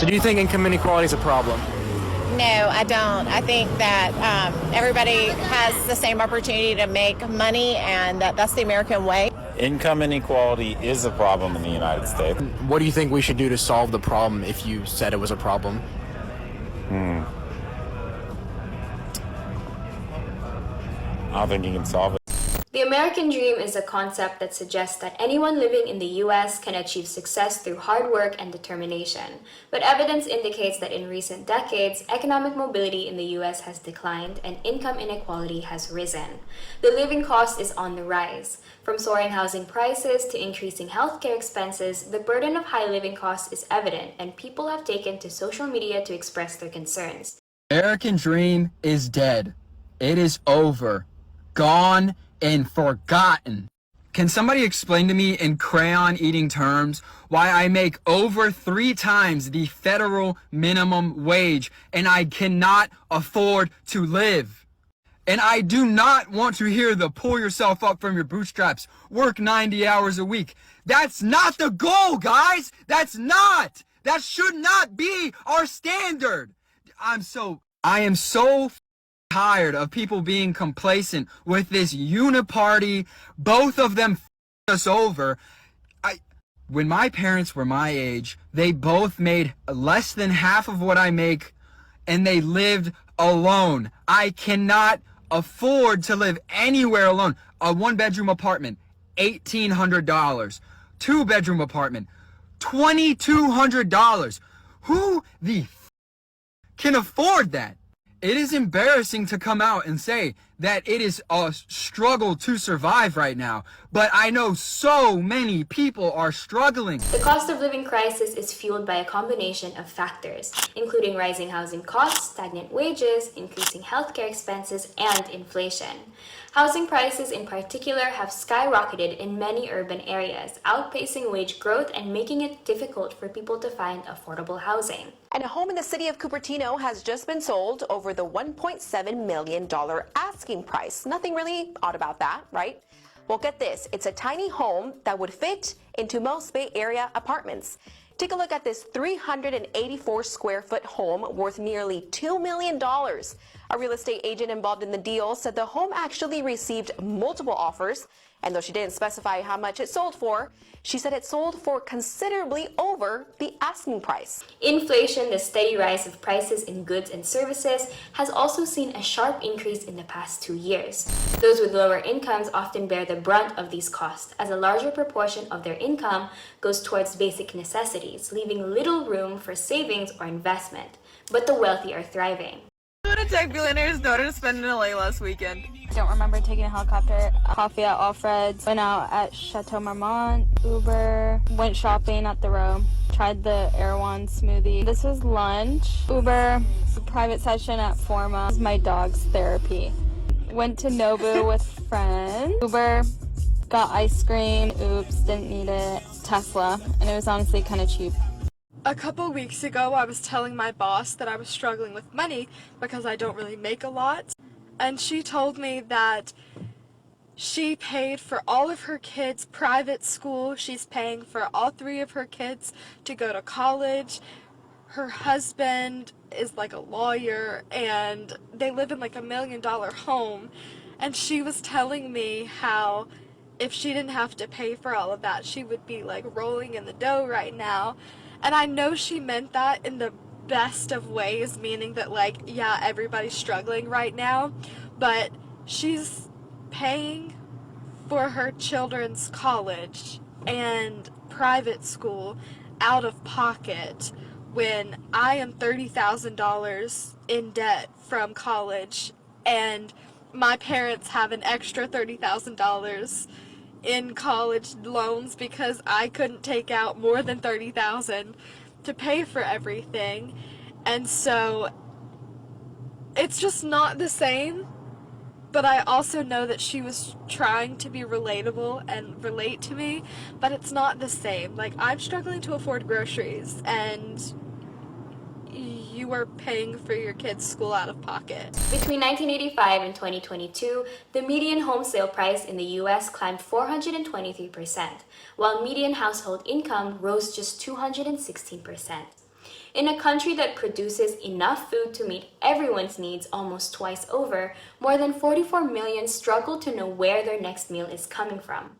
So do you think income inequality is a problem? No, I don't. I think that everybody has the same opportunity to make money, and that's the American way. Income inequality is a problem in the United States. What do you think we should do to solve the problem if you said it was a problem? I don't think you can solve it. The American dream is a concept that suggests that anyone living in the US can achieve success through hard work and determination. But evidence indicates that in recent decades, economic mobility in the US has declined and income inequality has risen. The living cost is on the rise. From soaring housing prices to increasing healthcare expenses, the burden of high living costs is evident, and people have taken to social media to express their concerns. American dream is dead. It is over. Gone and forgotten. Can somebody explain to me in crayon eating terms why I make over 3 times the federal minimum wage and I cannot afford to live? And I do not want to hear the pull yourself up from your bootstraps, work 90 hours a week. That's not the goal, guys. That's not. That should not be our standard. I am so tired of people being complacent with this uniparty. Both of them us over. When my parents were my age, they both made less than half of what I make, and they lived alone. I cannot afford to live anywhere alone. A 1-bedroom apartment, $1,800. 2-bedroom apartment, $2,200. Who the can afford that? It is embarrassing to come out and say that it is a struggle to survive right now, but I know so many people are struggling. The cost of living crisis is fueled by a combination of factors, including rising housing costs, stagnant wages, increasing healthcare expenses, and inflation. Housing prices in particular have skyrocketed in many urban areas, outpacing wage growth and making it difficult for people to find affordable housing. And a home in the city of Cupertino has just been sold over the $1.7 million asking price. Nothing really odd about that, right? Well, get this. It's a tiny home that would fit into most Bay Area apartments. Take a look at this 384 square foot home worth nearly $2 million. A real estate agent involved in the deal said the home actually received multiple offers, and though she didn't specify how much it sold for, she said it sold for considerably over the asking price. Inflation, the steady rise of prices in goods and services, has also seen a sharp increase in the past 2 years. Those with lower incomes often bear the brunt of these costs, as a larger proportion of their income goes towards basic necessities, leaving little room for savings or investment. But the wealthy are thriving. Tech billionaires' daughter to spend in LA last weekend. I don't remember taking a helicopter, coffee at Alfred's, went out at Chateau Marmont, Uber, went shopping at the Row, tried the Erewhon smoothie. This was lunch, Uber, private session at Forma, this is my dog's therapy. Went to Nobu with friends, Uber, got ice cream, oops, didn't need it, Tesla, and it was honestly kind of cheap. A couple weeks ago, I was telling my boss that I was struggling with money because I don't really make a lot. And she told me that she paid for all of her kids' private school. She's paying for all 3 of her kids to go to college. Her husband is like a lawyer and they live in like $1 million home. And she was telling me how if she didn't have to pay for all of that, she would be like rolling in the dough right now. And I know she meant that in the best of ways, meaning that like, yeah, everybody's struggling right now, but she's paying for her children's college and private school out of pocket when I am $30,000 in debt from college and my parents have an extra $30,000 in college loans because I couldn't take out more than $30,000 to pay for everything. And so it's just not the same. But I also know that she was trying to be relatable and relate to me, but it's not the same. Like, I'm struggling to afford groceries and you are paying for your kids' school out of pocket. Between 1985 and 2022, the median home sale price in the US climbed 423%, while median household income rose just 216%. In a country that produces enough food to meet everyone's needs almost twice over, more than 44 million struggle to know where their next meal is coming from.